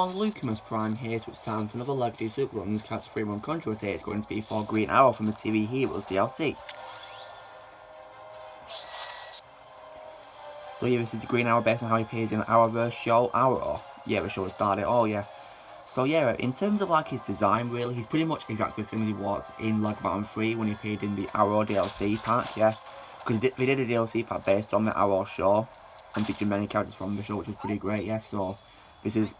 everyone, Lucamus Prime here, so it's time for another Legacy Super Run. This Cats 3-1 controversy is going to be for Green Arrow from the TV Heroes DLC. So yeah, this is Green Arrow based on how he appears in the Arrowverse show, Arrow. Yeah, the show has started it all, yeah. So yeah, in terms of like his design really, he's pretty much exactly the same as he was in Lego Batman 3 when he appeared in the Arrow DLC pack, yeah. Because they did a DLC pack based on the Arrow show and featured many characters from the show, which was pretty great, yeah. So this is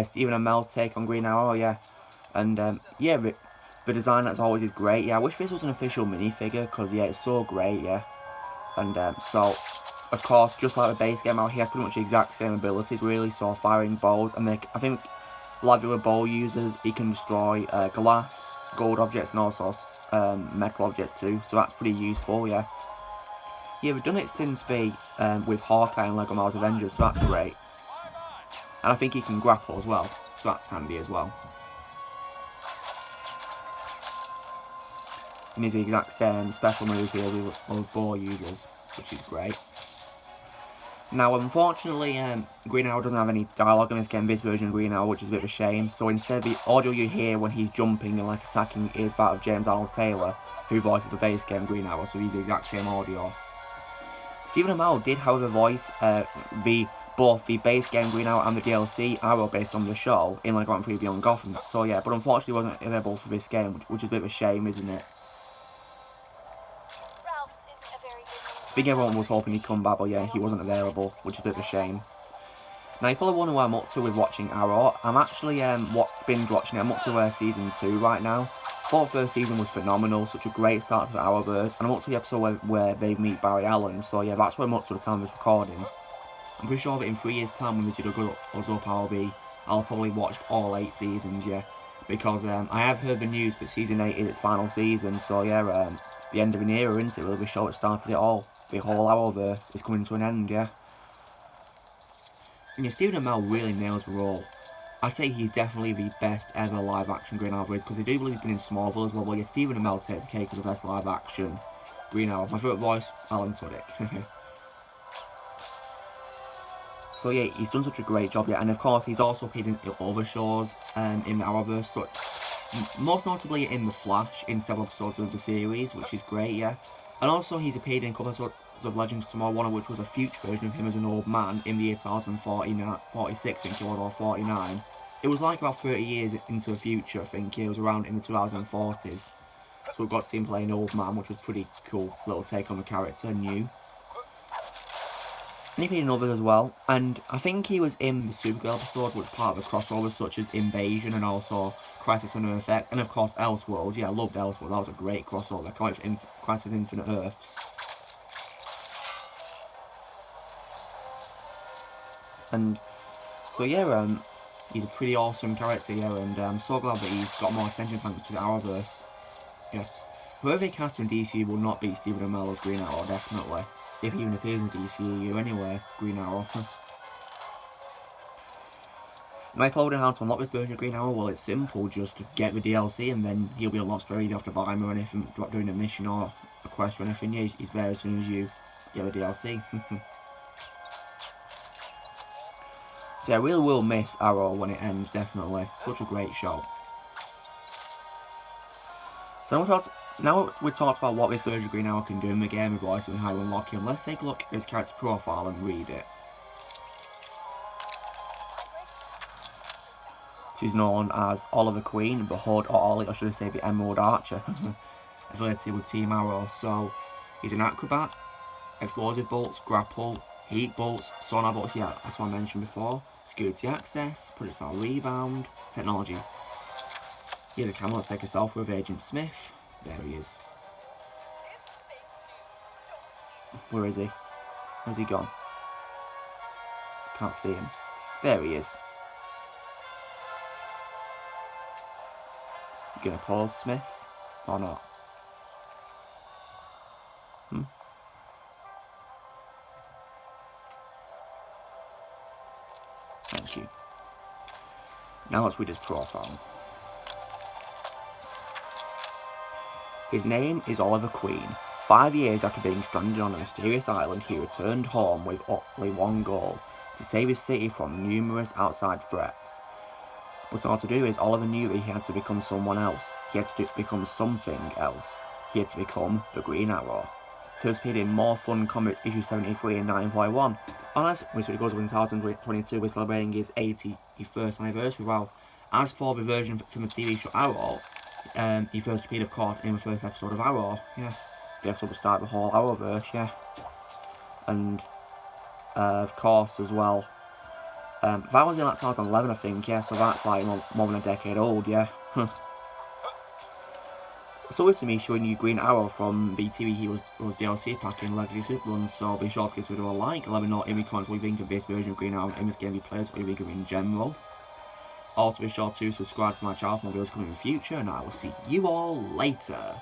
Stephen Amell's take on Green Arrow, yeah. And yeah, the design as always is great, yeah. I wish this was an official minifigure, because yeah, it's so great, yeah. And so, of course, just like the base game, he has pretty much the exact same abilities really, so firing balls, and I think like the other ball users, he can destroy glass, gold objects, and also metal objects too, so that's pretty useful, yeah. Yeah, we've done it since the, with Hawkeye and Lego Marvel's Avengers, so that's great. And I think he can grapple as well, so that's handy as well. And he's the exact same special moves here with those ball users, which is great. Now, unfortunately, Green Arrow doesn't have any dialogue in this game, this version of Green Arrow, which is a bit of a shame. So instead, the audio you hear when he's jumping and like attacking is that of James Arnold Taylor, who voices the base game Green Arrow, so he's the exact same audio. Stephen Amell did, however, voice both the base game Green Arrow and the DLC Arrow based on the show in like Grand Prix Beyond Gotham. So yeah, but unfortunately wasn't available for this game, which is a bit of a shame, isn't it? I think everyone was hoping he'd come back, but yeah, he wasn't available, which is a bit of a shame. Now, you probably wonder what I'm up to with watching Arrow. I'm actually binge watching it. I'm up to season 2 right now. Thought the first season was phenomenal, such a great start to the Arrowverse, and I'm up to the episode where they meet Barry Allen, so yeah, that's where I'm up to the time of this recording. I'm pretty sure that in 3 years' time when this video goes up, I'll probably watched all 8 seasons, yeah. Because I have heard the news that season 8 is its final season, so yeah, the end of an era, isn't it? Really, the show that started it all. The whole Arrowverse is coming to an end, yeah. And yeah, Stephen Amell really nails the role. I'd say he's definitely the best ever live-action Green Arrow, because I do believe he's been in Smallville as well. Well, yeah, Stephen Amell takes the cake as the best live-action Green Arrow. My favourite voice, Alan Tudyk. So yeah, he's done such a great job, yeah, and of course he's also appeared in other shows in the Arrowverse, so most notably in The Flash, in several episodes of the series, which is great, yeah. And also he's appeared in a couple episodes of Legends of Tomorrow, one of which was a future version of him as an old man in the year 2046, I think it was, or 49. It was like about 30 years into the future, I think, it was around in the 2040s. So we got to see him play an old man, which was pretty cool little take on the character, new. And he appeared in others as well, and I think he was in the Supergirl episode, which was part of the crossovers such as Invasion and also Crisis on Earth X, and of course Elseworld. Yeah, I loved Elseworld, that was a great crossover. I can't wait for Crisis on Infinite Earths. And so yeah, he's a pretty awesome character, yeah, and I'm so glad that he's got more attention thanks to the Arrowverse. Yeah, whoever they cast in DC will not beat Stephen Amell as Green Arrow, definitely. If he even appears in DCEU anyway, Green Arrow. My plan on how to unlock this version of Green Arrow, well, it's simple, just get the DLC and then he'll be unlocked straight. You don't have to buy him or anything, doing a mission or a quest or anything. Yeah, he's there as soon as you get the DLC. So I really will miss Arrow when it ends, definitely. Such a great show. So now we've talked about what this version of Green Arrow can do in the game, with voice and how to unlock him, let's take a look at his character profile and read it. So he's known as Oliver Queen, the Hood, or Ollie, or should I say the Emerald Archer, affiliated with Team Arrow. So he's an acrobat, explosive bolts, grapple, heat bolts, sonar bolts, yeah, that's what I mentioned before, security access, projectile rebound, technology. Yeah, the camera, let's take a selfie with Agent Smith. There he is. Where is he? Where's he gone? Can't see him. There he is. You gonna pause, Smith? Or not? Thank you. Now let's read his profile. His name is Oliver Queen. 5 years after being stranded on a mysterious island, he returned home with only one goal: to save his city from numerous outside threats. But in order to do is, Oliver knew that he had to become someone else. He had to become something else. He had to become the Green Arrow. First appeared in More Fun Comics issue 73 in 1941. And which goes in 2022, we're celebrating his 81st anniversary. Wow. As for the version from the TV show Arrow, he first appeared, of course, in the first episode of Arrow. Yeah. The episode would start the whole Arrowverse, yeah. And, of course, as well, that was in like 2011, I think, yeah, so that's like more than a decade old, yeah. So it's me showing you Green Arrow from the TV Heroes DLC pack in Legacy Superruns, so be sure to give this video a like, let me know in the comments what you think of this version of Green Arrow in this game you played, what you think of it in general. Also be sure to subscribe to my channel for more videos coming in the future, and I will see you all later.